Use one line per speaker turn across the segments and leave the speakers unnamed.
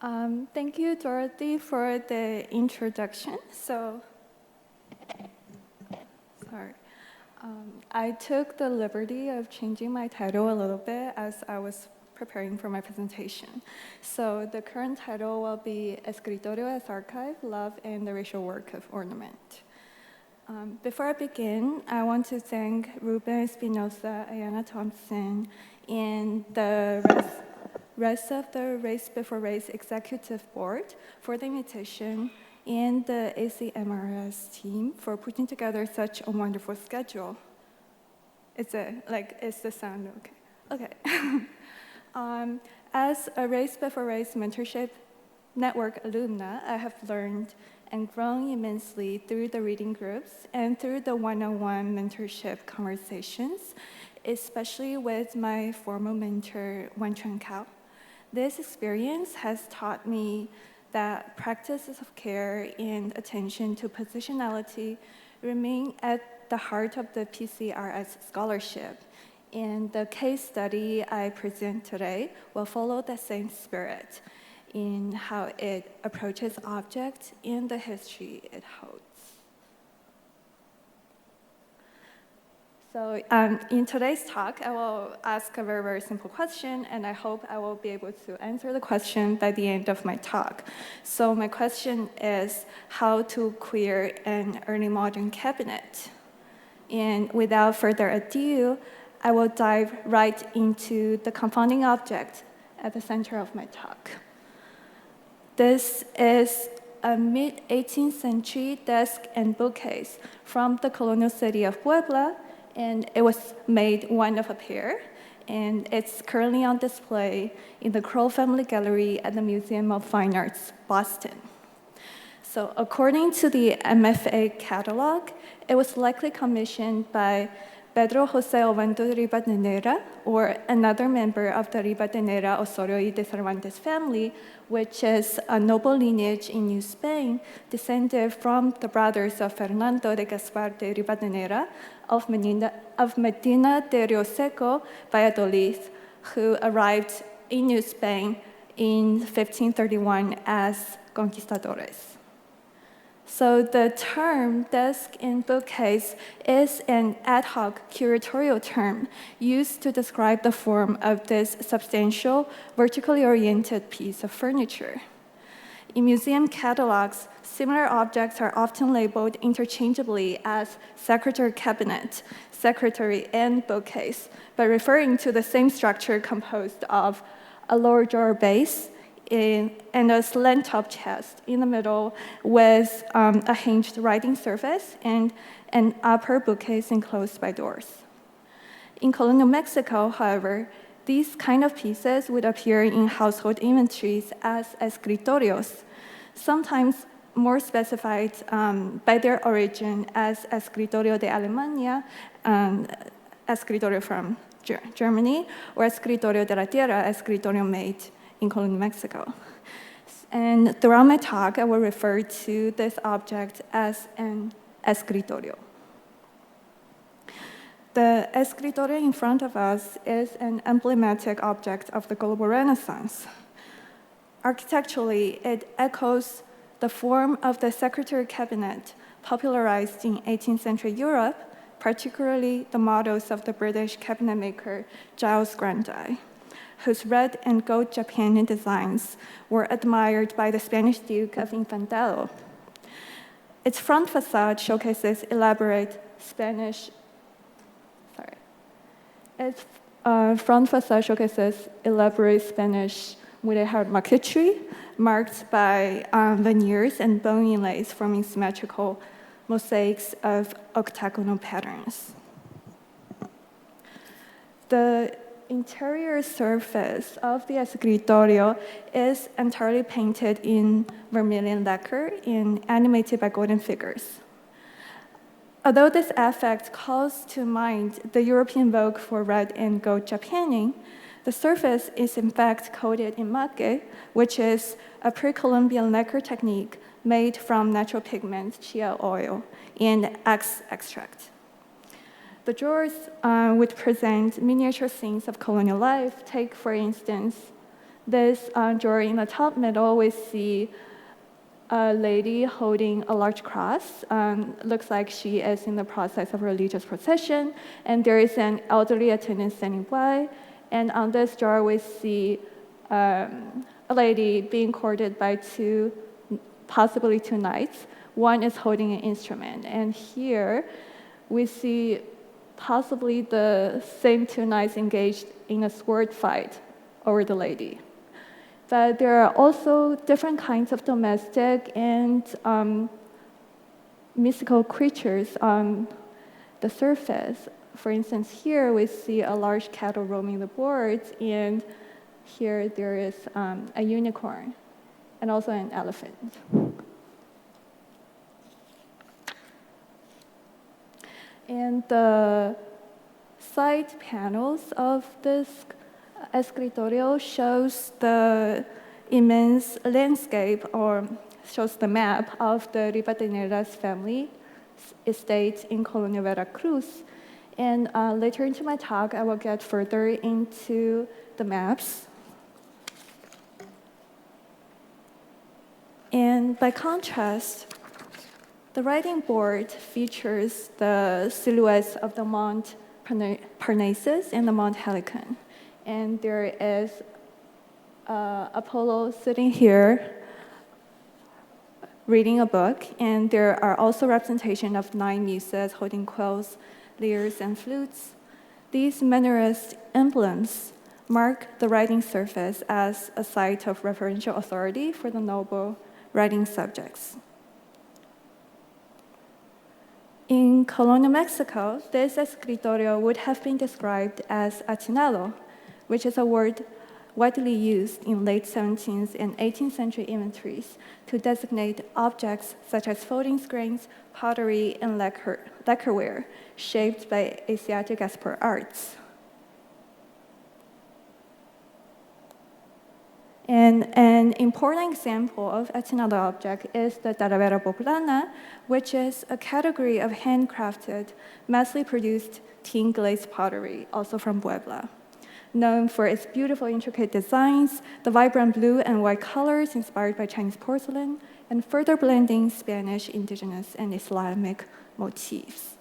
Thank you, Dorothy, for the introduction. I took the liberty of changing my title a little bit as I was preparing for my presentation. So the current title will be Escritorio as Archive, Love and the Racial Work of Ornament. Before I begin, I want to thank Ruben Espinosa, Ayanna Thompson, and the rest of the RaceB4Race Executive Board for the invitation, and the ACMRS team for putting together such a wonderful schedule. Is the sound okay? Okay. As a RaceB4Race mentorship network alumna, I have learned and grown immensely through the reading groups and through the one-on-one mentorship conversations, especially with my former mentor, Wan Chuan Kao. This experience has taught me that practices of care and attention to positionality remain at the heart of the PCRS scholarship. And the case study I present today will follow the same spirit in how it approaches objects and the history it holds. So in today's talk, I will ask a very, very simple question, and I hope I will be able to answer the question by the end of my talk. So my question is how to queer an early modern cabinet. And without further ado, I will dive right into the confounding object at the center of my talk. This is a mid-18th century desk and bookcase from the colonial city of Puebla, and it was made one of a pair, and it's currently on display in the Kroll Family Gallery at the Museum of Fine Arts, Boston. So according to the MFA catalog, it was likely commissioned by Pedro José Obando Rivadeneira, or another member of the Rivadeneira Osorio y de Cervantes family, which is a noble lineage in New Spain, descended from the brothers of Fernando de Gaspar de Rivadeneira of Medina de Rioseco, Valladolid, who arrived in New Spain in 1531 as conquistadores. So the term desk and bookcase is an ad hoc curatorial term used to describe the form of this substantial, vertically oriented piece of furniture. In museum catalogs, similar objects are often labeled interchangeably as secretary cabinet, secretary, and bookcase, by referring to the same structure composed of a lower drawer base, and a slant-top chest in the middle with a hinged writing surface and an upper bookcase enclosed by doors. In colonial Mexico, however, these kind of pieces would appear in household inventories as escritorios, sometimes more specified by their origin as escritorio de Alemania, escritorio from Germany, or escritorio de la tierra, escritorio made in colonial Mexico. And throughout my talk, I will refer to this object as an escritorio. The escritorio in front of us is an emblematic object of the global Renaissance. Architecturally, it echoes the form of the secretary cabinet popularized in 18th century Europe, particularly the models of the British cabinet maker Giles Grandi, whose red and gold Japan designs were admired by the Spanish Duke of Infantado. Its front facade showcases elaborate Spanish wood-hard marquetry marked by veneers and bone inlays forming symmetrical mosaics of octagonal patterns. The interior surface of the escritorio is entirely painted in vermilion lacquer and animated by golden figures. Although this effect calls to mind the European vogue for red and gold Japanning, the surface is in fact coated in maque, which is a pre-Columbian lacquer technique made from natural pigment, chia oil, and X extract. The drawers would present miniature scenes of colonial life. Take, for instance, This drawer in the top middle, we see a lady holding a large cross. Looks like she is in the process of religious procession, and there is an elderly attendant standing by. And on this drawer, we see a lady being courted by possibly two knights. One is holding an instrument, and here we see possibly the same two knights engaged in a sword fight over the lady. But there are also different kinds of domestic and mystical creatures on the surface. For instance, here we see a large cattle roaming the boards, and here there is a unicorn and also an elephant. And the side panels of this escritorio shows the immense landscape, or shows the map of the Rivadeneira's family estate in Colonia Veracruz. And later into my talk, I will get further into the maps. And by contrast, the writing board features the silhouettes of the Mount Parnassus and the Mount Helicon. And there is Apollo sitting here reading a book, and there are also representation of 9 muses holding quills, lyres, and flutes. These Mannerist emblems mark the writing surface as a site of referential authority for the noble writing subjects. In Colonia, Mexico, this escritorio would have been described as atinado, which is a word widely used in late 17th and 18th century inventories to designate objects such as folding screens, pottery, and lacquerware shaped by Asiatic export arts. And an important example of atinado object is the talavera poblana, which is a category of handcrafted, massively produced tin glazed pottery, also from Puebla. Known for its beautiful, intricate designs, the vibrant blue and white colors inspired by Chinese porcelain, and further blending Spanish, indigenous, and Islamic motifs.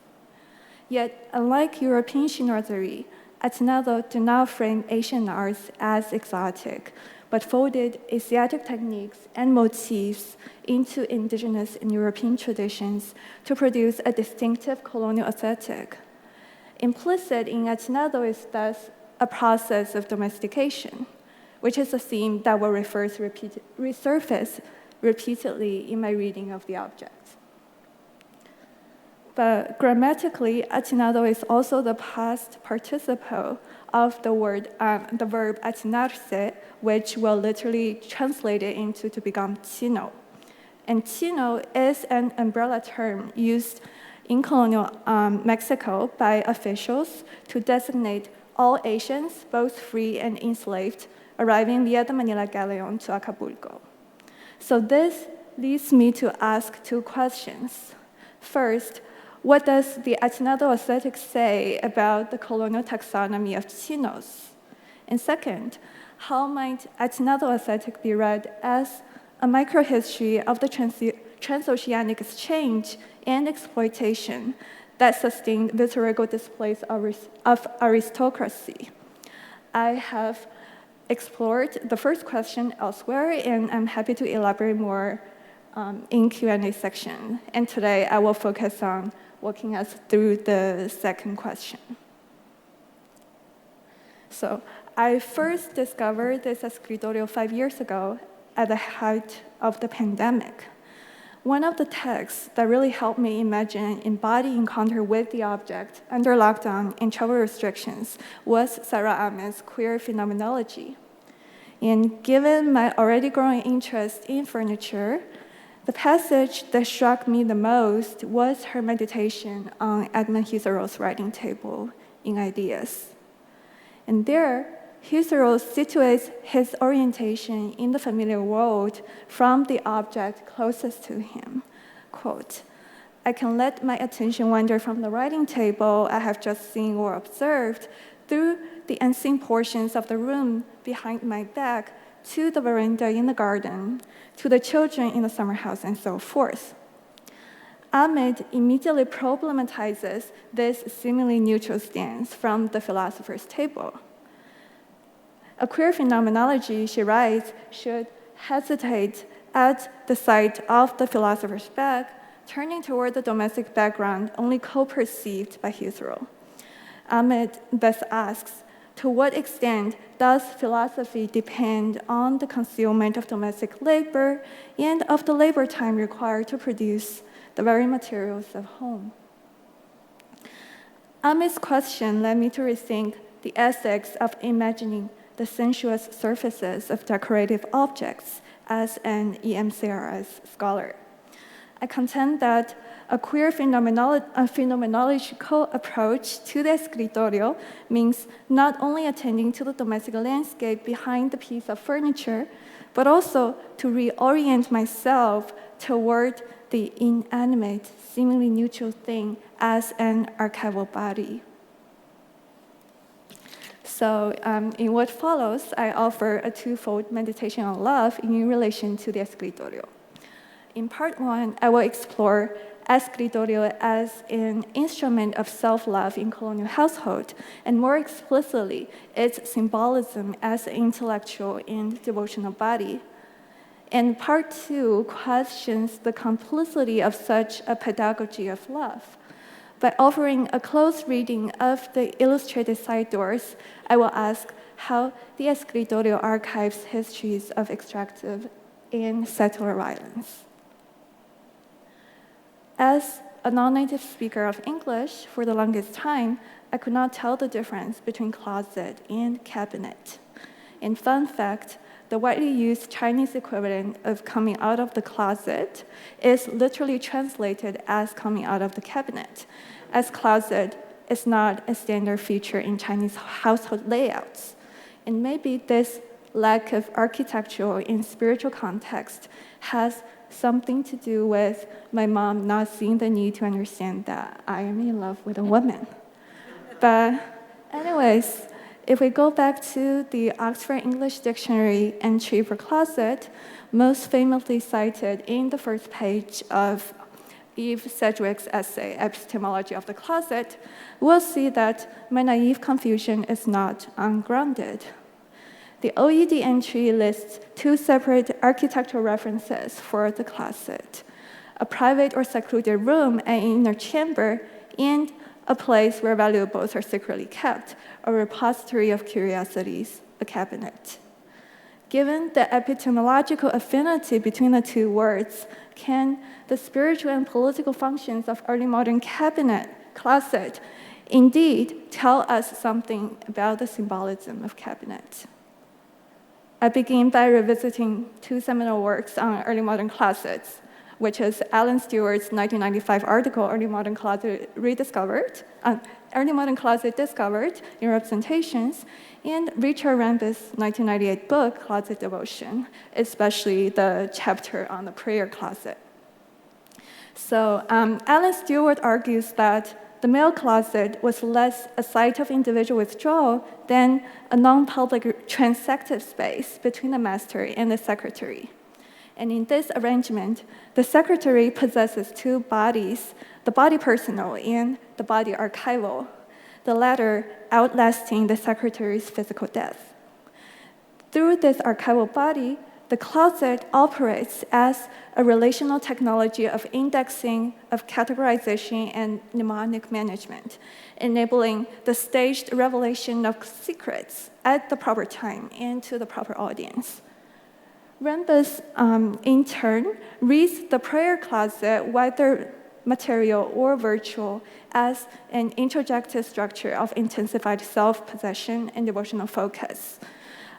Yet, unlike European chinoiserie, atinado do not frame Asian arts as exotic, but folded Asiatic techniques and motifs into indigenous and European traditions to produce a distinctive colonial aesthetic. Implicit in atinado is thus a process of domestication, which is a theme that will resurface repeatedly in my reading of the object. But grammatically, atinado is also the past participle of the verb atinarse, which will literally translate it into to become chino. And chino is an umbrella term used in colonial Mexico by officials to designate all Asians, both free and enslaved, arriving via the Manila Galleon to Acapulco. So this leads me to ask 2 questions. First, what does the atinado aesthetic say about the colonial taxonomy of chinos? And second, how might atinado aesthetic be read as a microhistory of the transoceanic exchange and exploitation that sustained the regal displays of aristocracy? I have explored the first question elsewhere, and I'm happy to elaborate more in Q&A section. And today, I will focus on walking us through the second question. So I first discovered this escritorio 5 years ago at the height of the pandemic. One of the texts that really helped me imagine and embody encounter with the object under lockdown and travel restrictions was Sarah Ahmed's Queer Phenomenology. And given my already growing interest in furniture, the passage that struck me the most was her meditation on Edmund Husserl's writing table in Ideas. And there, Husserl situates his orientation in the familiar world from the object closest to him. Quote, "I can let my attention wander from the writing table I have just seen or observed through the unseen portions of the room behind my back to the veranda in the garden, to the children in the summer house, and so forth. Ahmed immediately problematizes this seemingly neutral stance from the philosopher's table. A queer phenomenology, she writes, should hesitate at the sight of the philosopher's bag, turning toward the domestic background only co-perceived by Husserl. Ahmed thus asks, to what extent does philosophy depend on the concealment of domestic labor and of the labor time required to produce the very materials of home? Ahmed's question led me to rethink the ethics of imagining the sensuous surfaces of decorative objects as an EMCRS scholar. I contend that a queer phenomenological approach to the escritorio means not only attending to the domestic landscape behind the piece of furniture, but also to reorient myself toward the inanimate, seemingly neutral thing as an archival body. So in what follows, I offer a twofold meditation on love in relation to the escritorio. In part one, I will explore escritorio as an instrument of self-love in colonial household, and more explicitly, its symbolism as an intellectual and devotional body. And part two questions the complicity of such a pedagogy of love. By offering a close reading of the illustrated side doors, I will ask how the escritorio archives histories of extractive and settler violence. As a non-native speaker of English for the longest time, I could not tell the difference between closet and cabinet. In fun fact, the widely used Chinese equivalent of coming out of the closet is literally translated as coming out of the cabinet, as closet is not a standard feature in Chinese household layouts. And maybe this lack of architectural and spiritual context has something to do with my mom not seeing the need to understand that I am in love with a woman. But anyways, if we go back to the Oxford English Dictionary entry for closet, most famously cited in the first page of Eve Sedgwick's essay, Epistemology of the Closet, we'll see that my naive confusion is not ungrounded. The OED entry lists two separate architectural references for the closet: a private or secluded room, an inner chamber, and a place where valuables are secretly kept, a repository of curiosities, a cabinet. Given the epistemological affinity between the two words, can the spiritual and political functions of early modern cabinet, closet, indeed tell us something about the symbolism of cabinet? I begin by revisiting two seminal works on early modern closets, which is Alan Stewart's 1995 article, Early Modern Closet Rediscovered, Early Modern Closet Discovered in Representations, and Richard Rambis' 1998 book, Closet Devotion, especially the chapter on the prayer closet. So Alan Stewart argues that the male closet was less a site of individual withdrawal than a non-public transactive space between the master and the secretary. And in this arrangement, the secretary possesses two bodies, the body personal and the body archival, the latter outlasting the secretary's physical death. Through this archival body, the closet operates as a relational technology of indexing, of categorization, and mnemonic management, enabling the staged revelation of secrets at the proper time and to the proper audience. Rambis, in turn, reads the prayer closet, whether material or virtual, as an introjective structure of intensified self-possession and devotional focus.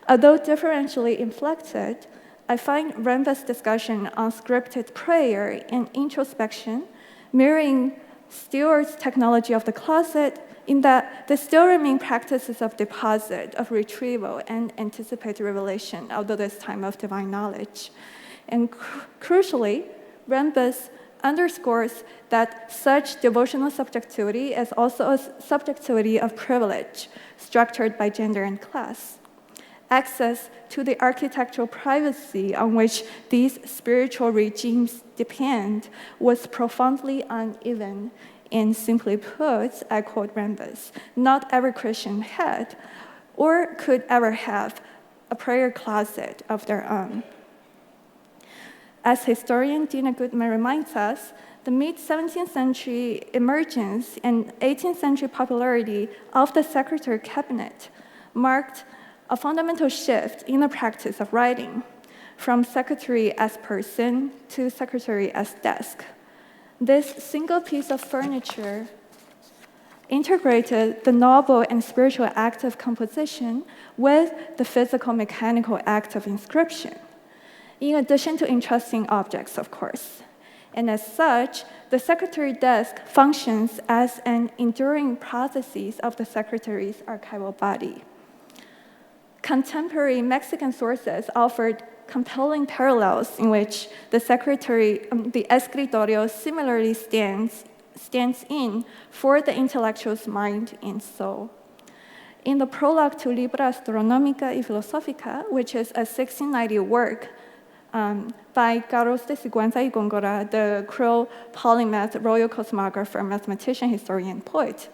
Although differentially inflected, I find Rambis' discussion on scripted prayer and introspection mirroring Stewart's technology of the closet in that there still remain practices of deposit, of retrieval, and anticipated revelation, although this time of divine knowledge. And crucially, Rambis underscores that such devotional subjectivity is also a subjectivity of privilege, structured by gender and class. access to the architectural privacy on which these spiritual regimes depend was profoundly uneven. And simply put, I quote Rambus, not every Christian had or could ever have a prayer closet of their own. As historian Dina Goodman reminds us, the mid-17th century emergence and 18th century popularity of the secretary cabinet marked a fundamental shift in the practice of writing, from secretary as person to secretary as desk. This single piece of furniture integrated the noble and spiritual act of composition with the physical mechanical act of inscription, in addition to entrusting objects, of course. And as such, the secretary desk functions as an enduring processes of the secretary's archival body. Contemporary Mexican sources offered compelling parallels in which the the escritorio similarly stands in for the intellectual's mind and soul. In the prologue to Libra Astronómica y Filosófica, which is a 1690 work by Carlos de Sigüenza y Góngora, the Creole polymath, royal cosmographer, mathematician, historian, poet,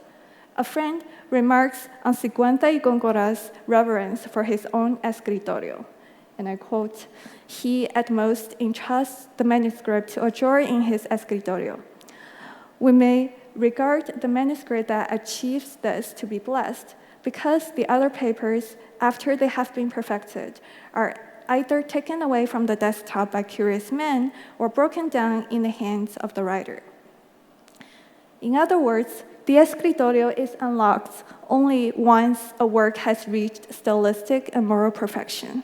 a friend remarks on Sigüenza y Góngora's reverence for his own escritorio. And I quote, "He at most entrusts the manuscript to a drawer in his escritorio. We may regard the manuscript that achieves this to be blessed, because the other papers, after they have been perfected, are either taken away from the desktop by curious men or broken down in the hands of the writer." In other words, the escritorio is unlocked only once a work has reached stylistic and moral perfection.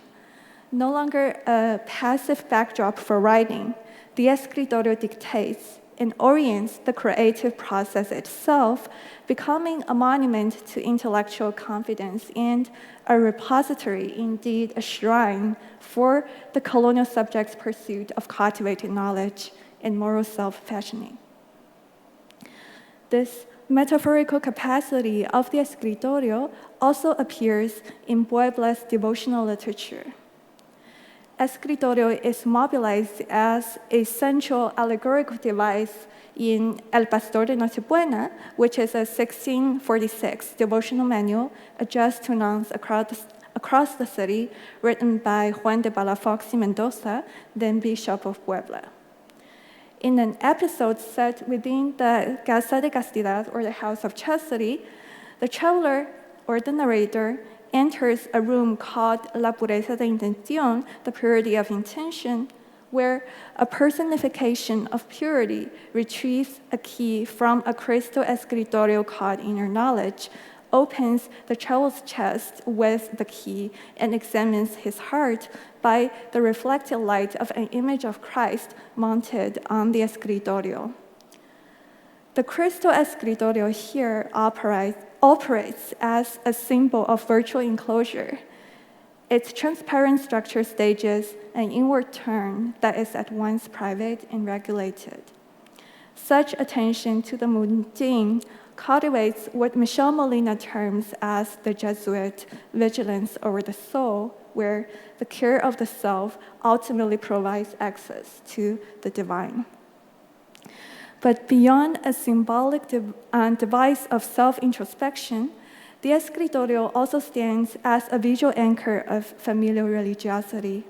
No longer a passive backdrop for writing, the escritorio dictates and orients the creative process itself, becoming a monument to intellectual confidence and a repository, indeed a shrine, for the colonial subject's pursuit of cultivated knowledge and moral self-fashioning. This metaphorical capacity of the escritorio also appears in Puebla's devotional literature. Escritorio is mobilized as a central allegorical device in El Pastor de Nochebuena, which is a 1646 devotional manual addressed to nuns across the city, written by Juan de Palafox y Mendoza, then Bishop of Puebla. In an episode set within the Casa de Castidad, or the House of Chastity, the traveler, or the narrator, enters a room called La Pureza de Intención, the purity of intention, where a personification of purity retrieves a key from a crystal escritorio called inner knowledge, opens the traveler's chest with the key, and examines his heart by the reflected light of an image of Christ mounted on the escritorio. The crystal escritorio here operates as a symbol of virtual enclosure. Its transparent structure stages an inward turn that is at once private and regulated. Such attention to the mundane cultivates what Michel Molina terms as the Jesuit vigilance over the soul, where the care of the self ultimately provides access to the divine. But beyond a symbolic device of self-introspection, the escritorio also stands as a visual anchor of familial religiosity.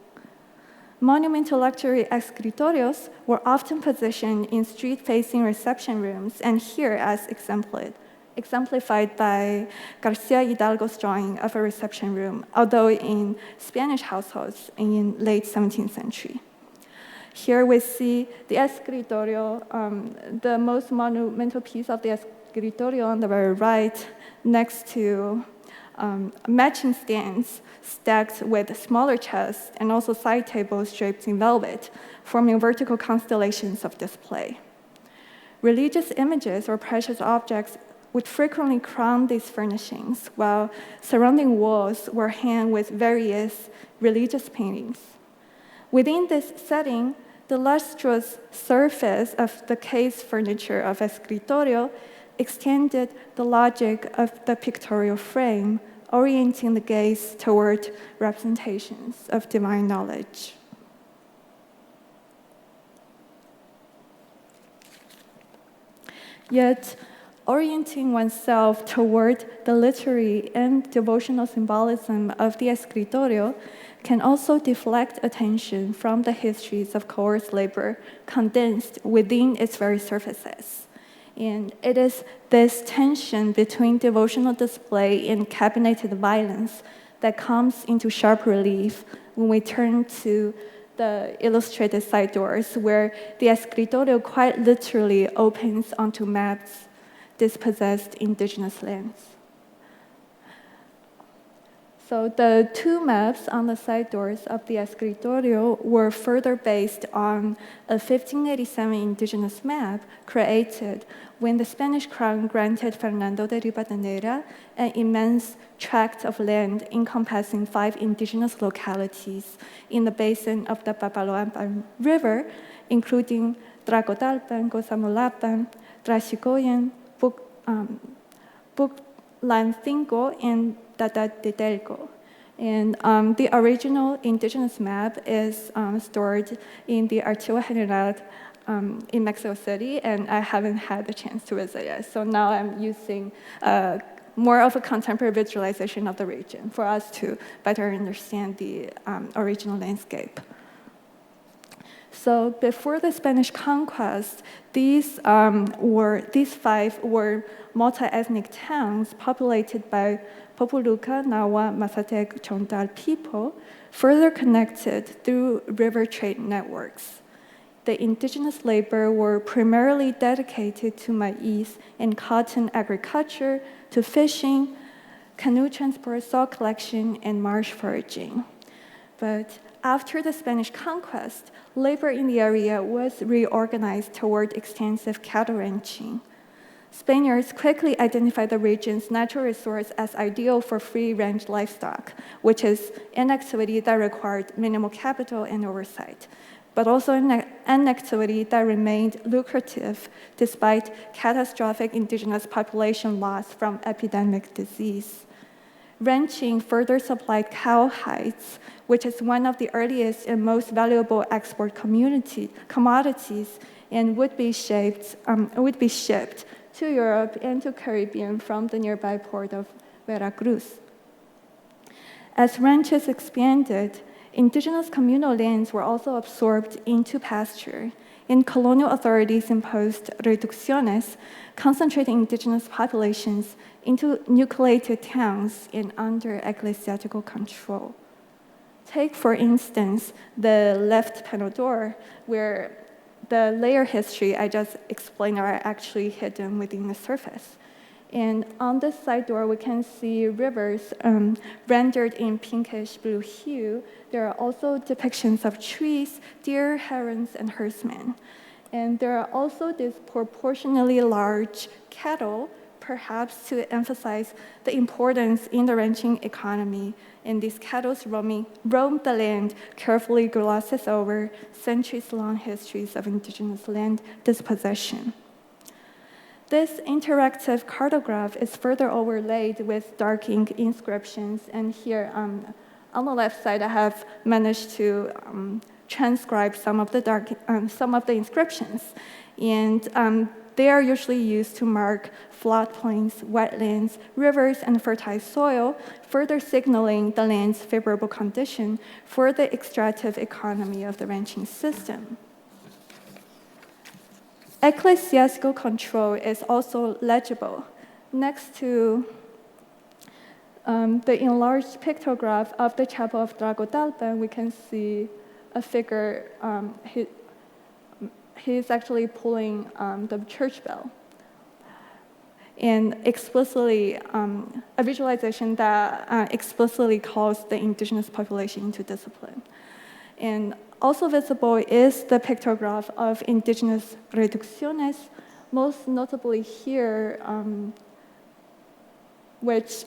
Monumental luxury escritorios were often positioned in street-facing reception rooms, and here as exemplified by Garcia Hidalgo's drawing of a reception room, although in Spanish households in late 17th century. Here we see the escritorio, the most monumental piece of the escritorio on the very right, next to matching stands stacked with smaller chests and also side tables draped in velvet, forming vertical constellations of display. Religious images or precious objects would frequently crown these furnishings, while surrounding walls were hung with various religious paintings. Within this setting, the lustrous surface of the case furniture of escritorio extended the logic of the pictorial frame, orienting the gaze toward representations of divine knowledge. Yet, orienting oneself toward the literary and devotional symbolism of the escritorio can also deflect attention from the histories of coerced labor condensed within its very surfaces. And it is this tension between devotional display and cabineted violence that comes into sharp relief when we turn to the illustrated side doors, where the escritorio quite literally opens onto maps dispossessed indigenous lands. So the two maps on the side doors of the escritorio were further based on a 1587 indigenous map created when the Spanish crown granted Fernando de Ribadeneyra an immense tract of land encompassing 5 indigenous localities in the basin of the Papaloapan River, including Dracotalpan, Cosamulapan, Traxicoyan, Puclancingo, and Tatatetelco. And the original indigenous map is stored in the Archivo General in Mexico City, and I haven't had the chance to visit it. So now I'm using more of a contemporary visualization of the region for us to better understand the original landscape. So before the Spanish conquest, these 5 were multi-ethnic towns populated by Populuca, Nawa, Mazatec, Chontal people, further connected through river trade networks. The indigenous labor were primarily dedicated to maize and cotton agriculture, to fishing, canoe transport, salt collection, and marsh foraging. But after the Spanish conquest, labor in the area was reorganized toward extensive cattle ranching. Spaniards quickly identified the region's natural resource as ideal for free-range livestock, which is an activity that required minimal capital and oversight, but also an activity that remained lucrative despite catastrophic indigenous population loss from epidemic disease. Ranching further supplied cow hides, which is one of the earliest and most valuable export commodities, and would be shipped to Europe and to Caribbean from the nearby port of Veracruz. As ranches expanded, indigenous communal lands were also absorbed into pasture, and colonial authorities imposed reducciones, concentrating indigenous populations into nucleated towns and under ecclesiastical control. Take, for instance, the left panel door, where the layer history I just explained are actually hidden within the surface. And on this side door, we can see rivers rendered in pinkish blue hue. There are also depictions of trees, deer, herons, and herdsmen. And there are also disproportionately large cattle, perhaps to emphasize the importance in the ranching economy. And these cattle roam the land, carefully glosses over centuries-long histories of indigenous land dispossession. This interactive cartograph is further overlaid with dark ink inscriptions, and here on the left side, I have managed to transcribe some of the inscriptions, and they are usually used to mark floodplains, wetlands, rivers, and fertile soil, further signaling the land's favorable condition for the extractive economy of the ranching system. Ecclesiastical control is also legible. Next to the enlarged pictograph of the Chapel of Dracotalpan, we can see a figure. He's actually pulling the church bell. And explicitly, a visualization that explicitly calls the indigenous population into discipline. And also visible is the pictograph of indigenous reducciones, most notably here, which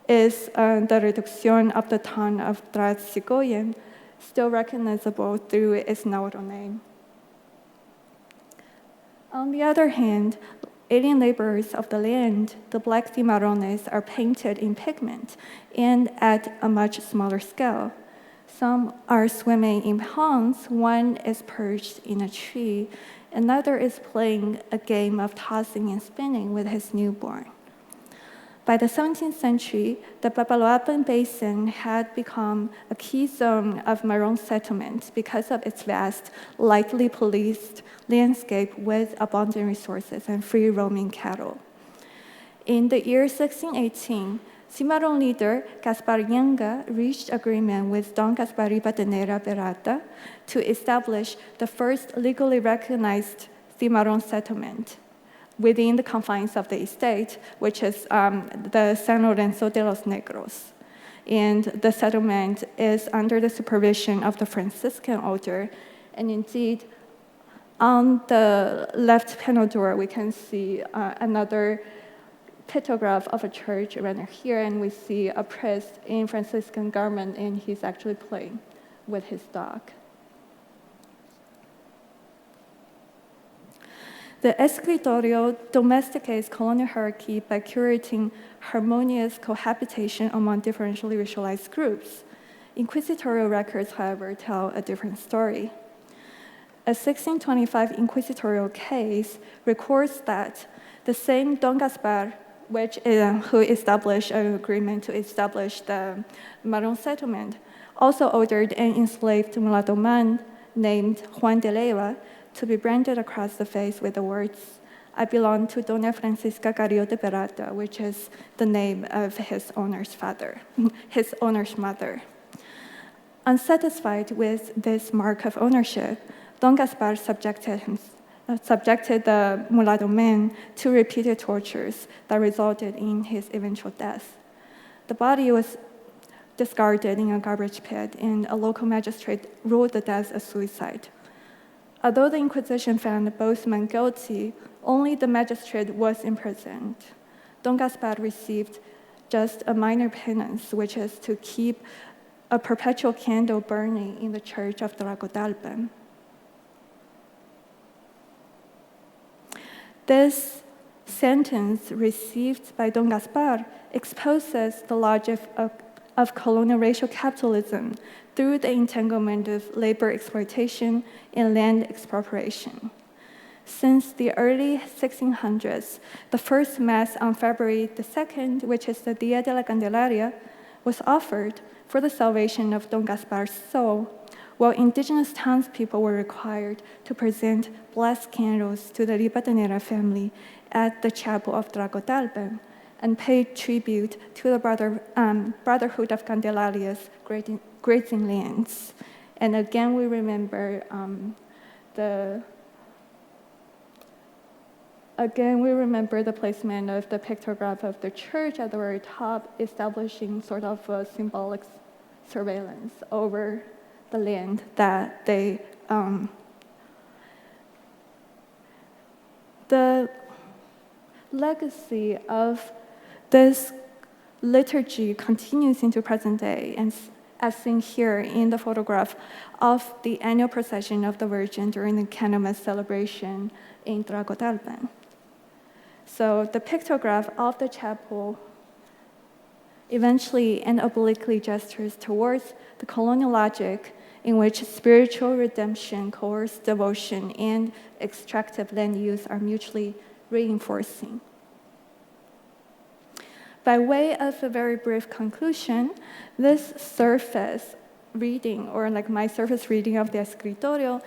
is the reducción of the town of Traxicoyan, still recognizable through its Nahuatl name. On the other hand, alien laborers of the land, the black cimarrones are painted in pigment and at a much smaller scale. Some are swimming in ponds, one is perched in a tree, another is playing a game of tossing and spinning with his newborn. By the 17th century, the Papaloapan Basin had become a key zone of Maroon settlement because of its vast, lightly policed landscape with abundant resources and free-roaming cattle. In the year 1618, Cimarron leader Gaspar Yanga reached agreement with Don Gaspar Ribadeneyra Berata to establish the first legally recognized Cimarron settlement within the confines of the estate, which is the San Lorenzo de los Negros. And the settlement is under the supervision of the Franciscan order. And indeed, on the left panel door, we can see another pictograph of a church right here, and we see a priest in Franciscan garment, and he's actually playing with his dog. The escritorio domesticates colonial hierarchy by curating harmonious cohabitation among differentially racialized groups. Inquisitorial records, however, tell a different story. A 1625 inquisitorial case records that the same Don Gaspar, who established an agreement to establish the Maroon settlement, also ordered an enslaved mulatto man named Juan de Leiva to be branded across the face with the words, "I belong to Doña Francisca Carrillo de Peralta," which is the name of his owner's mother. Unsatisfied with this mark of ownership, Don Gaspar subjected the mulatto man to repeated tortures that resulted in his eventual death. The body was discarded in a garbage pit, and a local magistrate ruled the death a suicide. Although the Inquisition found both men guilty, only the magistrate was imprisoned. Don Gaspar received just a minor penance, which is to keep a perpetual candle burning in the church of Tlacotalpan. This sentence received by Don Gaspar exposes the logic of colonial racial capitalism through the entanglement of labor exploitation and land expropriation. Since the early 1600s, the first Mass on February the 2nd, which is the Dia de la Candelaria, was offered for the salvation of Don Gaspar's soul, while indigenous townspeople were required to present blessed candles to the Ribadeneyra family at the chapel of Tlacotalpan and pay tribute to the Brotherhood of Candelaria's grazing lands. And again, we remember the placement of the pictograph of the church at the very top, establishing sort of a symbolic surveillance over the land that they the legacy of this liturgy continues into present day, and as seen here in the photograph of the annual procession of the Virgin during the Candlemas celebration in Tlacotalpan. So the pictograph of the chapel eventually and obliquely gestures towards the colonial logic in which spiritual redemption, coerced devotion, and extractive land use are mutually reinforcing. By way of a very brief conclusion, this surface reading, or like my surface reading of the escritorio,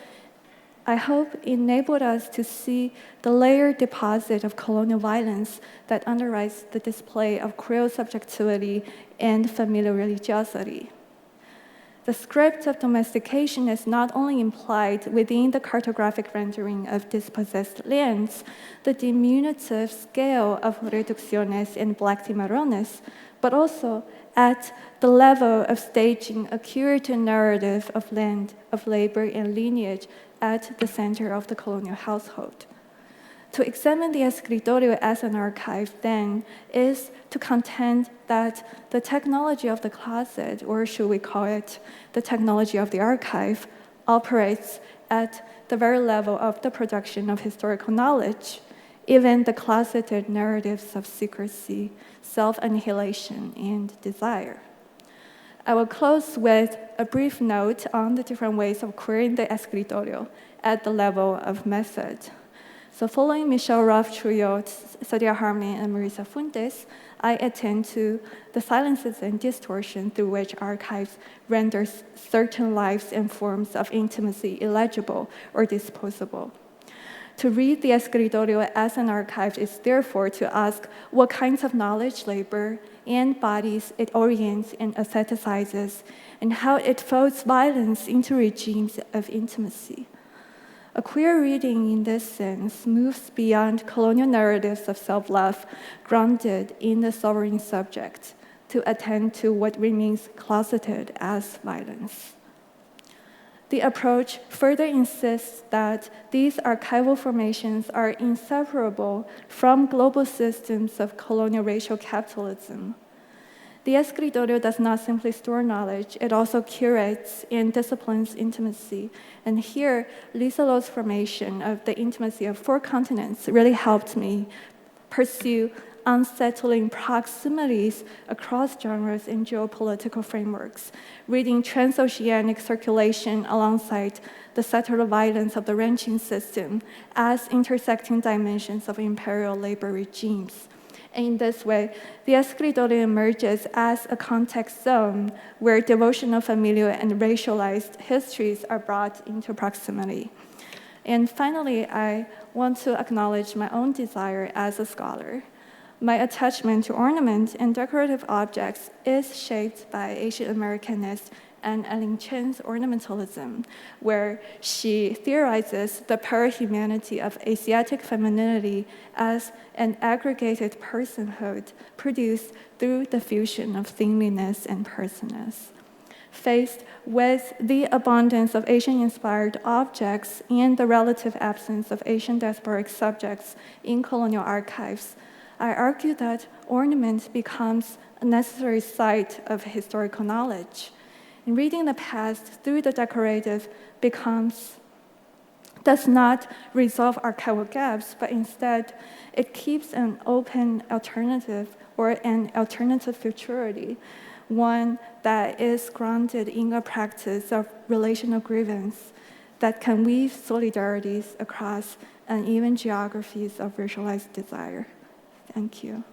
I hope enabled us to see the layered deposit of colonial violence that underwrites the display of Creole subjectivity and familial religiosity. The script of domestication is not only implied within the cartographic rendering of dispossessed lands, the diminutive scale of reducciones and black cimarrones, but also at the level of staging a curated narrative of land, of labor, and lineage at the center of the colonial household. To examine the escritorio as an archive, then, is to contend that the technology of the closet, or should we call it the technology of the archive, operates at the very level of the production of historical knowledge, even the closeted narratives of secrecy, self-annihilation, and desire. I will close with a brief note on the different ways of querying the escritorio at the level of method. So following Michelle Rolfe-Trouillot, Sadia Harmon, and Marisa Fuentes, I attend to the silences and distortion through which archives render certain lives and forms of intimacy illegible or disposable. To read the escritorio as an archive is therefore to ask what kinds of knowledge, labor, and bodies it orients and aestheticizes, and how it folds violence into regimes of intimacy. A queer reading in this sense moves beyond colonial narratives of self-love grounded in the sovereign subject to attend to what remains closeted as violence. The approach further insists that these archival formations are inseparable from global systems of colonial racial capitalism. The escritorio does not simply store knowledge, it also curates and disciplines intimacy. And here, Lisa Lo's formation of the intimacy of 4 continents really helped me pursue unsettling proximities across genres and geopolitical frameworks, reading transoceanic circulation alongside the settler violence of the ranching system as intersecting dimensions of imperial labor regimes. And in this way, the escritorio emerges as a context zone where devotional, familial, and racialized histories are brought into proximity. And finally, I want to acknowledge my own desire as a scholar. My attachment to ornament and decorative objects is shaped by Asian Americanist and Eileen Chen's ornamentalism, where she theorizes the parahumanity of Asiatic femininity as an aggregated personhood produced through the fusion of thingliness and personness. Faced with the abundance of Asian-inspired objects and the relative absence of Asian diasporic subjects in colonial archives, I argue that ornament becomes a necessary site of historical knowledge. And reading the past through the decorative does not resolve archival gaps, but instead it keeps an open alternative or an alternative futurity, one that is grounded in a practice of relational grievance that can weave solidarities across uneven geographies of racialized desire. Thank you.